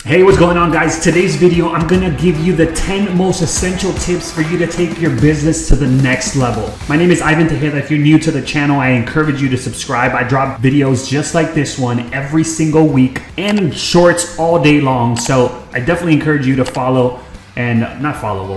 Hey, what's going on, guys? Today's video, I'm gonna give you the 10 most essential tips for you to take your business to the next level. My name is Ivan Tejeda. If you're new to the channel, I encourage you to subscribe. I drop videos just like this one every single week and shorts all day long. So I definitely encourage you to follow and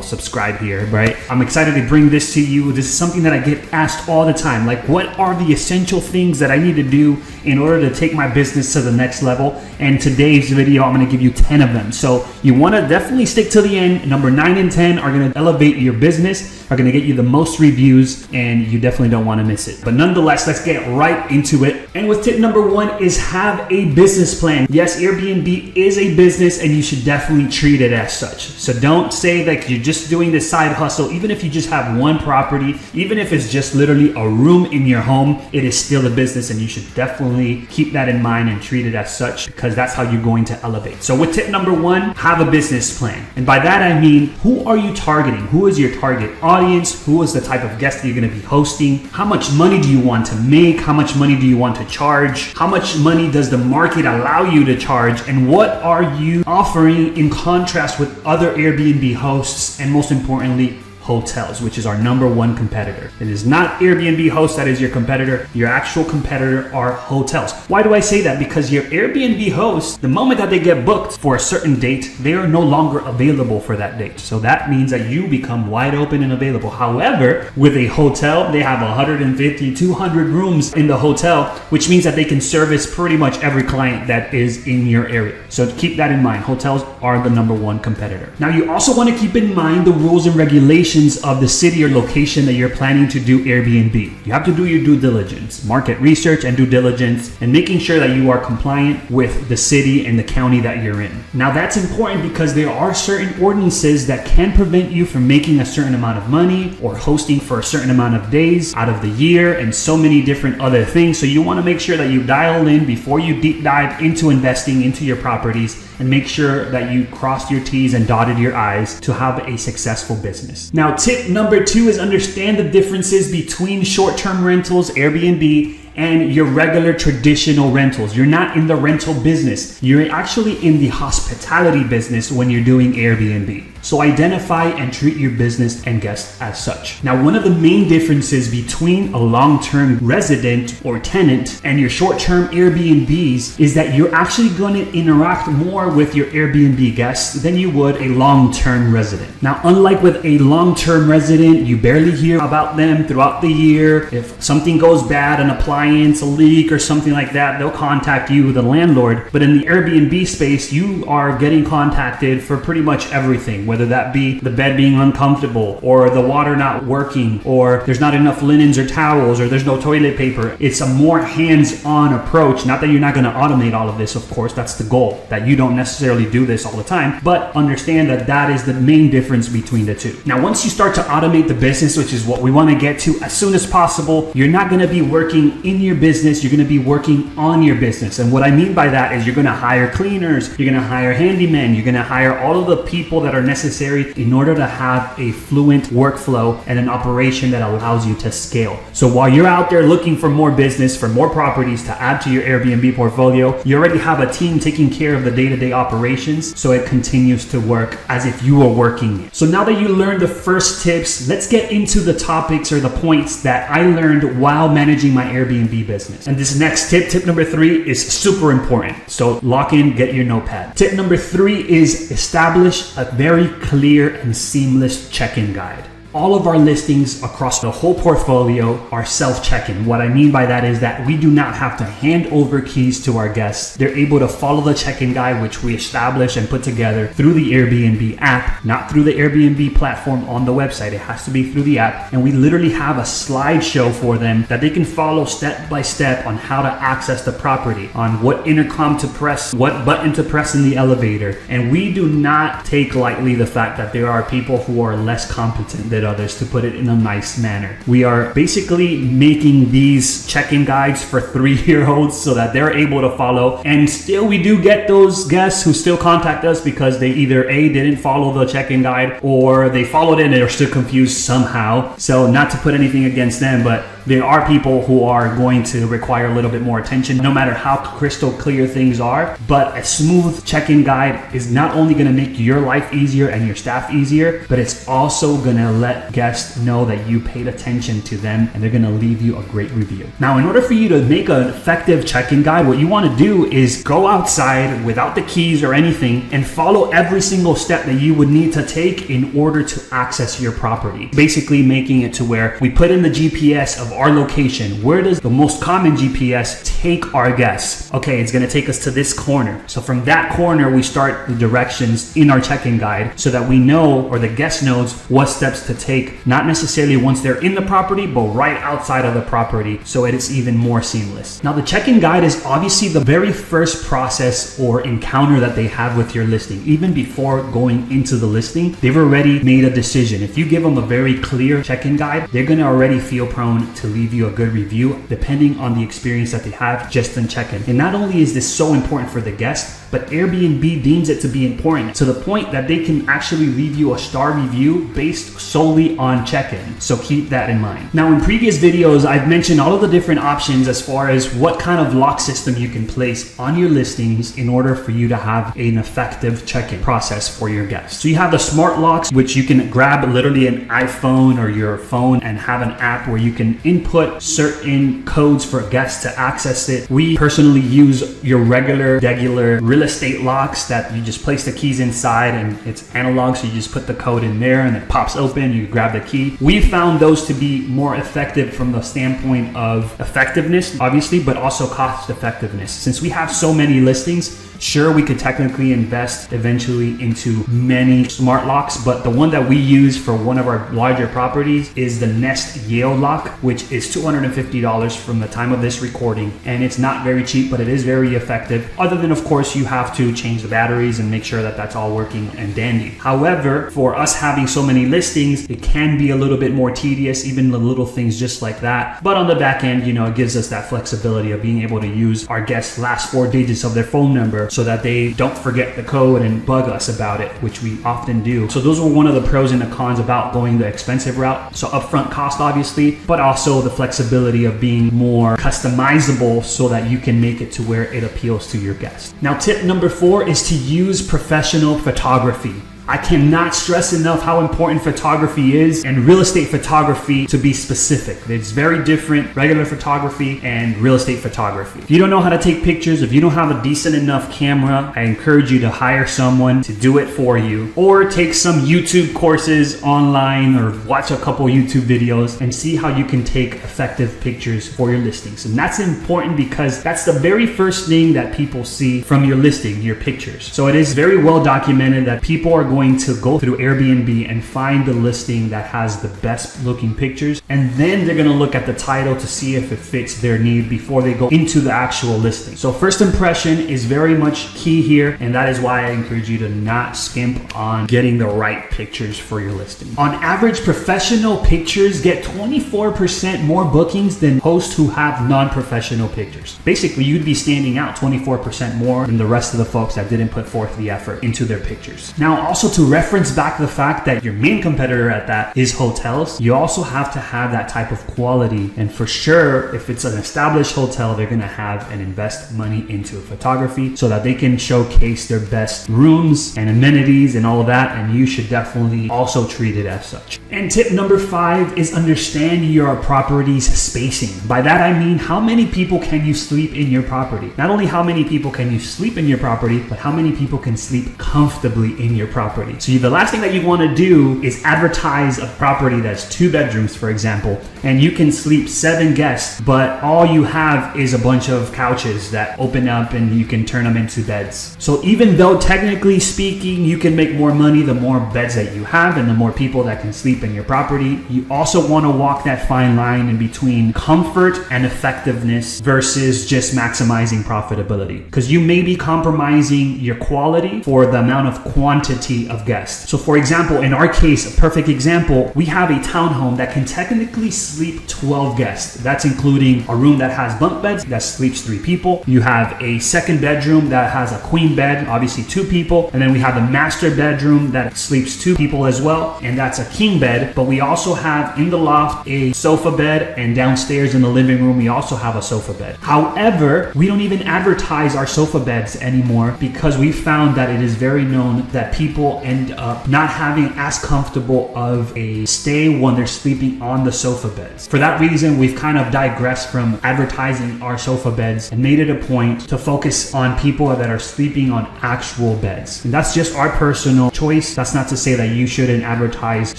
subscribe here, right? I'm excited to bring this to you. This is something that I get asked all the time. Like, what are the essential things that I need to do in order to take my business to the next level? And today's video, I'm gonna give you 10 of them. So you wanna definitely stick to the end. Number 9 and 10 are gonna elevate your business, are gonna get you the most reviews, and you definitely don't wanna miss it. But nonetheless, let's get right into it. And with tip number 1 is have a business plan. Yes, Airbnb is a business and you should definitely treat it as such. So don't say that you're just doing this side hustle. Even if you just have one property, even if it's just literally a room in your home, it is still a business and you should definitely keep that in mind and treat it as such, because that's how you're going to elevate. So with tip number 1, have a business plan. And by that I mean, who are you targeting? Who is your target audience? Who is the type of guest that you're going to be hosting? How much money do you want to make? How much money do you want to charge? How much money does the market allow you to charge? And what are you offering in contrast with other Airbnb hosts, and most importantly, hotels, which is our number 1 competitor. It is not Airbnb hosts that is your competitor. Your actual competitor are hotels. Why do I say that? Because your Airbnb hosts, the moment that they get booked for a certain date, they are no longer available for that date. So that means that you become wide open and available. However, with a hotel, they have 150, 200 rooms in the hotel, which means that they can service pretty much every client that is in your area. So keep that in mind. Hotels are the number 1 competitor. Now, you also want to keep in mind the rules and regulations of the city or location that you're planning to do Airbnb. You have to do your due diligence, market research and due diligence, and making sure that you are compliant with the city and the county that you're in. Now, that's important because there are certain ordinances that can prevent you from making a certain amount of money or hosting for a certain amount of days out of the year, and so many different other things. So you want to make sure that you dial in before you deep dive into investing into your properties, and make sure that you crossed your T's and dotted your I's to have a successful business. Now, tip number 2 is understand the differences between short-term rentals, Airbnb, and your regular traditional rentals. You're not in the rental business. You're actually in the hospitality business when you're doing Airbnb. So identify and treat your business and guests as such. Now, one of the main differences between a long-term resident or tenant and your short-term Airbnbs is that you're actually going to interact more with your Airbnb guests than you would a long-term resident. Now, unlike with a long-term resident, you barely hear about them throughout the year. If something goes bad, an appliance, a leak, or something like that, they'll contact you, the landlord. But in the Airbnb space, you are getting contacted for pretty much everything, whether that be the bed being uncomfortable, or the water not working, or there's not enough linens or towels, or there's no toilet paper. It's a more hands-on approach. Not that you're not going to automate all of this, of course, that's the goal, that you don't necessarily do this all the time, but understand that that is the main difference between the two. Now, once you start to automate the business, which is what we want to get to as soon as possible, you're not going to be working in your business, you're going to be working on your business. And what I mean by that is you're going to hire cleaners, you're going to hire handymen, you're going to hire all of the people that are necessary in order to have a fluent workflow and an operation that allows you to scale. So while you're out there looking for more business, for more properties to add to your Airbnb portfolio, you already have a team taking care of the day-to-day operations, so it continues to work as if you were working it. So now that you learned the first tips, let's get into the topics or the points that I learned while managing my Airbnb business. And this next tip number 3, is super important. So lock in, get your notepad. Tip number 3 is establish a very clear and seamless check-in guide. All of our listings across the whole portfolio are self-check-in. What I mean by that is that we do not have to hand over keys to our guests. They're able to follow the check-in guide, which we establish and put together through the Airbnb app, not through the Airbnb platform on the website. It has to be through the app. And we literally have a slideshow for them that they can follow step by step on how to access the property, on what intercom to press, what button to press in the elevator. And we do not take lightly the fact that there are people who are less competent than others, to put it in a nice manner. We are basically making these check-in guides for 3-year-olds so that they're able to follow. And still, we do get those guests who still contact us because they either A, didn't follow the check-in guide, or they followed it and they're still confused somehow. So not to put anything against them, but There are people who are going to require a little bit more attention, no matter how crystal clear things are. But a smooth check-in guide is not only going to make your life easier and your staff easier, but it's also going to let guests know that you paid attention to them and they're going to leave you a great review. Now, in order for you to make an effective check-in guide, what you want to do is go outside without the keys or anything and follow every single step that you would need to take in order to access your property. Basically making it to where we put in the GPS of our location. Where does the most common GPS take our guests? Okay, it's going to take us to this corner. So from that corner, we start the directions in our check-in guide so that we know, or the guest knows, what steps to take, not necessarily once they're in the property, but right outside of the property, so it is even more seamless. Now, the check-in guide is obviously the very first process or encounter that they have with your listing. Even before going into the listing, they've already made a decision. If you give them a very clear check-in guide, they're going to already feel prone to leave you a good review, depending on the experience that they have just in check-in. And not only is this so important for the guest, but Airbnb deems it to be important to the point that they can actually leave you a star review based solely on check-in. So keep that in mind. Now, in previous videos, I've mentioned all of the different options as far as what kind of lock system you can place on your listings in order for you to have an effective check-in process for your guests. So you have the smart locks, which you can grab literally an iPhone or your phone and have an app where you can input certain codes for guests to access it. We personally use your regular real estate locks that you just place the keys inside and it's analog, so you just put the code in there and it pops open, you grab the key. We found those to be more effective from the standpoint of effectiveness, obviously, but also cost effectiveness. Since we have so many listings, sure, we could technically invest eventually into many smart locks, but the one that we use for one of our larger properties is the Nest Yale lock, which is $250 from the time of this recording. And it's not very cheap, but it is very effective. Other than, of course, you have to change the batteries and make sure that that's all working and dandy. However, for us having so many listings, it can be a little bit more tedious, even the little things just like that. But on the back end, it gives us that flexibility of being able to use our guests' last 4 digits of their phone number so that they don't forget the code and bug us about it, which we often do. So those were one of the pros and the cons about going the expensive route. So upfront cost, obviously, but also the flexibility of being more customizable so that you can make it to where it appeals to your guests. Now, tip number 4 is to use professional photography. I cannot stress enough how important photography is, and real estate photography to be specific. It's very different, regular photography and real estate photography. If you don't know how to take pictures, if you don't have a decent enough camera, I encourage you to hire someone to do it for you, or take some YouTube courses online or watch a couple YouTube videos and see how you can take effective pictures for your listings. And that's important because that's the very first thing that people see from your listing, your pictures. So it is very well documented that people are going to go through Airbnb and find the listing that has the best looking pictures, and then they're going to look at the title to see if it fits their need before they go into the actual listing. So first impression is very much key here, and that is why I encourage you to not skimp on getting the right pictures for your listing. On average, professional pictures get 24% more bookings than hosts who have non-professional pictures. Basically, you'd be standing out 24% more than the rest of the folks that didn't put forth the effort into their pictures. Now, also to reference back the fact that your main competitor at that is hotels, you also have to have that type of quality. And for sure, if it's an established hotel, they're going to have and invest money into photography so that they can showcase their best rooms and amenities and all of that. And you should definitely also treat it as such. And tip number 5 is understand your property's spacing. By that, I mean, how many people can you sleep in your property? Not only how many people can you sleep in your property, but how many people can sleep comfortably in your property. So the last thing that you want to do is advertise a property that's 2 bedrooms, for example, and you can sleep 7 guests, but all you have is a bunch of couches that open up and you can turn them into beds. So even though technically speaking, you can make more money the more beds that you have and the more people that can sleep in your property, you also want to walk that fine line in between comfort and effectiveness versus just maximizing profitability. Because you may be compromising your quality for the amount of quantity capacity of guests. So for example, in our case, a perfect example, we have a townhome that can technically sleep 12 guests. That's including a room that has bunk beds that sleeps 3 people. You have a second bedroom that has a queen bed, obviously 2 people. And then we have the master bedroom that sleeps 2 people as well. And that's a king bed. But we also have in the loft a sofa bed, and downstairs in the living room, we also have a sofa bed. However, we don't even advertise our sofa beds anymore because we found that it is very known that people end up not having as comfortable of a stay when they're sleeping on the sofa beds. For that reason, we've kind of digressed from advertising our sofa beds and made it a point to focus on people that are sleeping on actual beds. And that's just our personal choice. That's not to say that you shouldn't advertise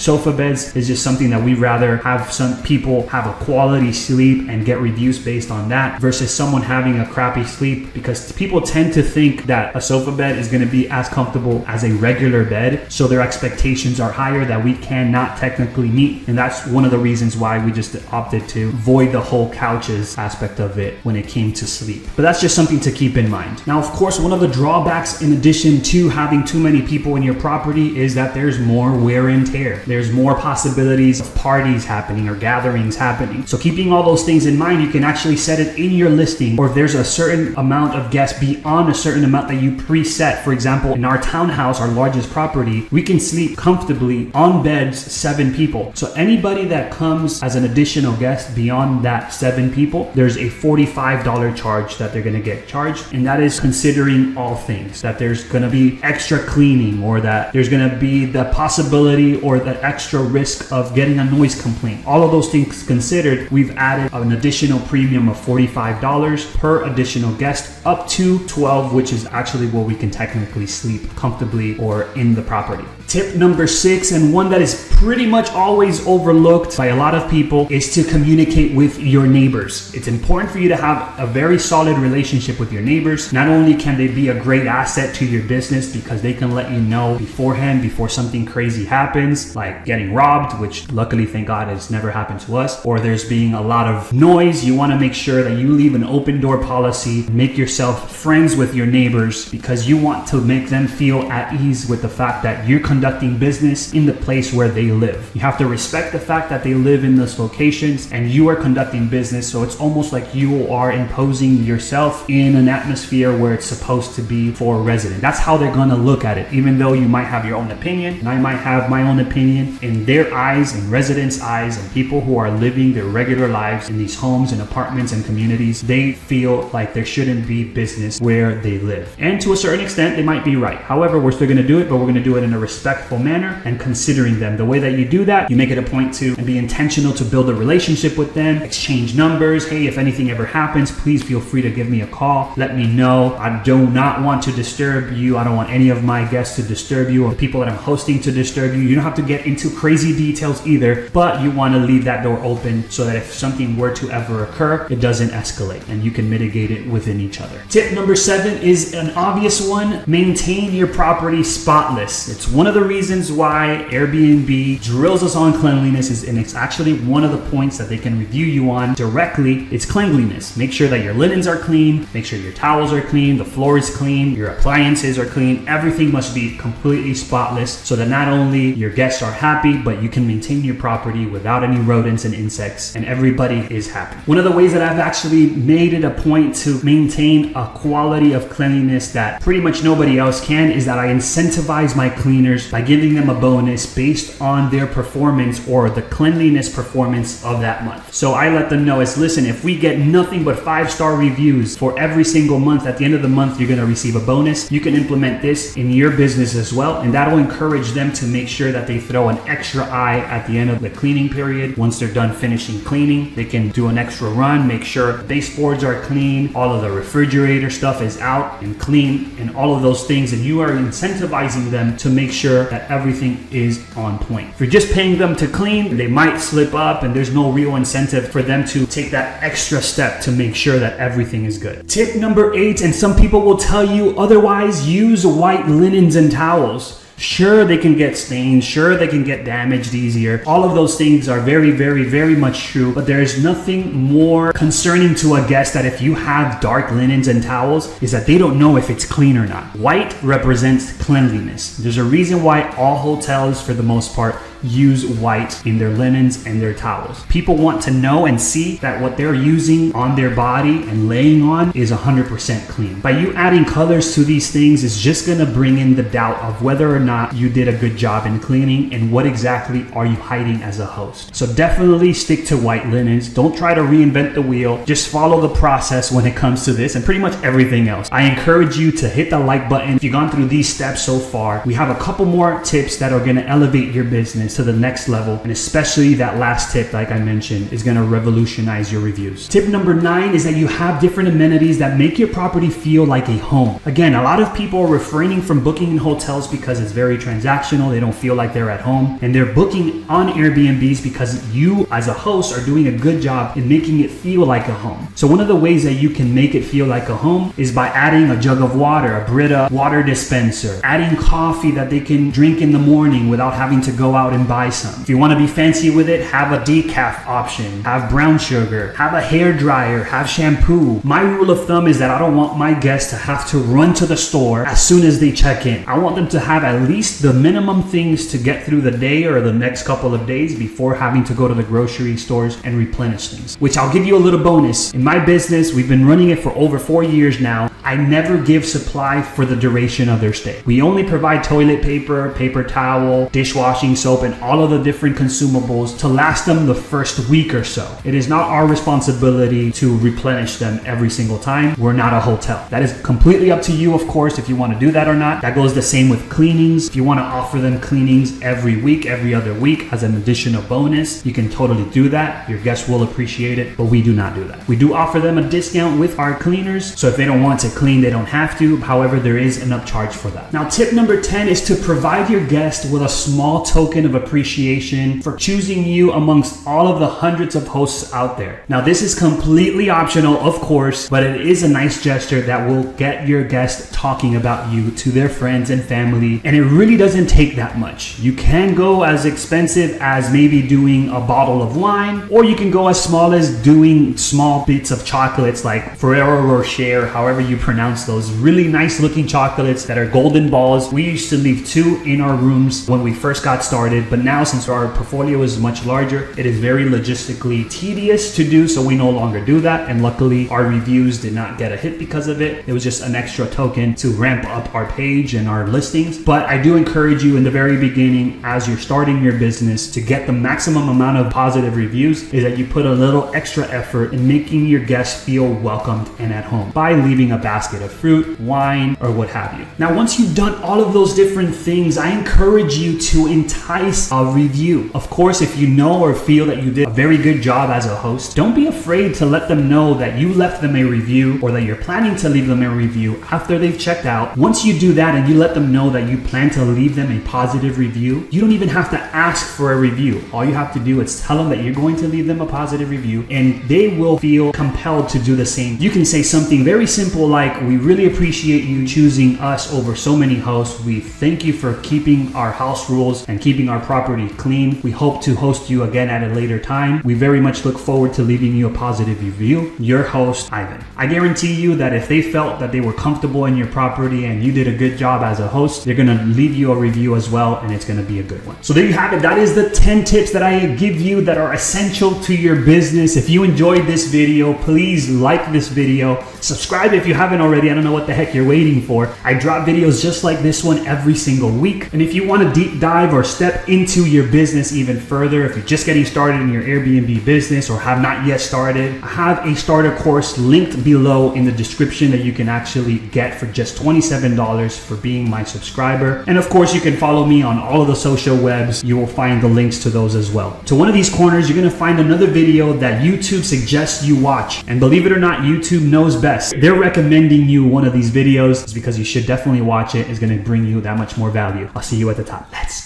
sofa beds. It's just something that we'd rather have some people have a quality sleep and get reviews based on that versus someone having a crappy sleep, because people tend to think that a sofa bed is going to be as comfortable as a regular bed, so their expectations are higher that we cannot technically meet. And that's one of the reasons why we just opted to avoid the whole couches aspect of it when it came to sleep. But that's just something to keep in mind. Now, of course, one of the drawbacks in addition to having too many people in your property is that there's more wear and tear. There's more possibilities of parties happening or gatherings happening. So keeping all those things in mind, you can actually set it in your listing, or if there's a certain amount of guests beyond a certain amount that you preset. For example, in our townhouse, our largest property, we can sleep comfortably on beds 7 people. So anybody that comes as an additional guest beyond that 7 people, there's a $45 charge that they're going to get charged. And that is considering all things, that there's going to be extra cleaning, or that there's going to be the possibility or the extra risk of getting a noise complaint. All of those things considered, we've added an additional premium of $45 per additional guest, up to 12, which is actually where we can technically sleep comfortably or in the property. Tip number 6, and one that is pretty much always overlooked by a lot of people, is to communicate with your neighbors. It's important for you to have a very solid relationship with your neighbors. Not only can they be a great asset to your business because they can let you know beforehand before something crazy happens, like getting robbed, which luckily, thank God, has never happened to us, or there's being a lot of noise. You want to make sure that you leave an open door policy, make yourself friends with your neighbors, because you want to make them feel at ease with the fact that you're conducting business in the place where they live. You have to respect the fact that they live in those locations and you are conducting business, so it's almost like you are imposing yourself in an atmosphere where it's supposed to be for a resident. That's how they're gonna look at it. Even though you might have your own opinion and I might have my own opinion, in their eyes, in residents' eyes, and people who are living their regular lives in these homes and apartments and communities, they feel like there shouldn't be business where they live. And to a certain extent, they might be right. However, we're still gonna do it, but we're gonna do it in a respectful manner and considering them. The way that you do that, you make it a point to and be intentional to build a relationship with them, exchange numbers. Hey, if anything ever happens, please feel free to give me a call. Let me know. I do not want to disturb you. I don't want any of my guests to disturb you or people that I'm hosting to disturb you. You don't have to get into crazy details either, but you want to leave that door open so that if something were to ever occur, it doesn't escalate and you can mitigate it within each other. Tip number 7 is an obvious one. Maintain your property spotless. It's one of the reasons why Airbnb drills us on cleanliness, and it's actually one of the points that they can review you on directly. It's cleanliness. Make sure that your linens are clean, make sure your towels are clean, the floor is clean, your appliances are clean. Everything must be completely spotless so that not only your guests are happy, but you can maintain your property without any rodents and insects, and everybody is happy. One of the ways that I've actually made it a point to maintain a quality of cleanliness that pretty much nobody else can is that I incentivize my cleaners by giving them a bonus based on their performance or the cleanliness performance of that month. So I let them know is, listen, if we get nothing but 5-star reviews for every single month, at the end of the month, you're going to receive a bonus. You can implement this in your business as well, and that'll encourage them to make sure that they throw an extra eye at the end of the cleaning period. Once they're done finishing cleaning, they can do an extra run, make sure baseboards are clean, all of the refrigerator stuff is out and clean, and all of those things, and you are incentivizing them to make sure that everything is on point. If you're just paying them to clean, they might slip up and there's no real incentive for them to take that extra step to make sure that everything is good. Tip number 8, and some people will tell you otherwise, use white linens and towels. Sure, they can get stained. Sure, they can get damaged easier. All of those things are very, very, very much true, but there is nothing more concerning to a guest that if you have dark linens and towels is that they don't know if it's clean or not. White represents cleanliness. There's a reason why all hotels, for the most part, use white in their linens and their towels. People want to know and see that what they're using on their body and laying on is 100% clean. By you adding colors to these things is just gonna bring in the doubt of whether or not you did a good job in cleaning and what exactly are you hiding as a host. So definitely stick to white linens. Don't try to reinvent the wheel. Just follow the process when it comes to this and pretty much everything else. I encourage you to hit the like button. If you've gone through these steps so far, we have a couple more tips that are gonna elevate your business to the next level, and especially that last tip, like I mentioned, is going to revolutionize your reviews. Tip number 9 is that you have different amenities that make your property feel like a home. Again, a lot of people are refraining from booking in hotels because it's very transactional. They don't feel like they're at home, and they're booking on Airbnbs because you as a host are doing a good job in making it feel like a home. So one of the ways that you can make it feel like a home is by adding a jug of water, a Brita water dispenser, adding coffee that they can drink in the morning without having to go out and buy some. If you want to be fancy with it, have a decaf option, have brown sugar, have a hair dryer, have shampoo. My rule of thumb is that I don't want my guests to have to run to the store as soon as they check in. I want them to have at least the minimum things to get through the day or the next couple of days before having to go to the grocery stores and replenish things, which I'll give you a little bonus. In my business, we've been running it for over 4 years now. I never give supply for the duration of their stay. We only provide toilet paper, paper towel, dishwashing soap, and all of the different consumables to last them the first week or so. It is not our responsibility to replenish them every single time. We're not a hotel. That is completely up to you, of course, if you want to do that or not. That goes the same with cleanings. If you want to offer them cleanings every week, every other week as an additional bonus, you can totally do that. Your guests will appreciate it, but we do not do that. We do offer them a discount with our cleaners, so if they don't want to clean, they don't have to. However, there is an upcharge for that. Now, tip number 10 is to provide your guest with a small token of appreciation for choosing you amongst all of the hundreds of hosts out there. Now, this is completely optional, of course, but it is a nice gesture that will get your guest talking about you to their friends and family, and it really doesn't take that much. You can go as expensive as maybe doing a bottle of wine, or you can go as small as doing small bits of chocolates like Ferrero Rocher, however you pronounce those really nice looking chocolates that are golden balls. We used to leave 2 in our rooms when we first got started, but now since our portfolio is much larger, it is very logistically tedious to do, so we no longer do that, and luckily our reviews did not get a hit because of it. It was just an extra token to ramp up our page and our listings. But I do encourage you in the very beginning, as you're starting your business, to get the maximum amount of positive reviews, is that you put a little extra effort in making your guests feel welcomed and at home by leaving a basket of fruit, wine, or what have you. Now, once you've done all of those different things, I encourage you to entice a review. Of course, if you know or feel that you did a very good job as a host, don't be afraid to let them know that you left them a review or that you're planning to leave them a review after they've checked out. Once you do that and you let them know that you plan to leave them a positive review, you don't even have to ask for a review. All you have to do is tell them that you're going to leave them a positive review, and they will feel compelled to do the same. You can say something very simple like, "We really appreciate you choosing us over so many hosts. We thank you for keeping our house rules and keeping our property clean. We hope to host you again at a later time. We very much look forward to leaving you a positive review. Your host, Ivan." I guarantee you that if they felt that they were comfortable in your property and you did a good job as a host, they're going to leave you a review as well, and it's going to be a good one. So there you have it. That is the 10 tips that I give you that are essential to your business. If you enjoyed this video, please like this video. Subscribe if you haven't already. I don't know what the heck you're waiting for. I drop videos just like this one every single week. And if you want to deep dive or step into your business even further, if you're just getting started in your Airbnb business or have not yet started, I have a starter course linked below in the description that you can actually get for just $27 for being my subscriber. And of course, you can follow me on all of the social webs. You will find the links to those as well. To one of these corners, you're going to find another video that YouTube suggests you watch. And believe it or not, YouTube knows best. They're recommending you one of these videos. It's because you should definitely watch it. It's going to bring you that much more value. I'll see you at the top. Let's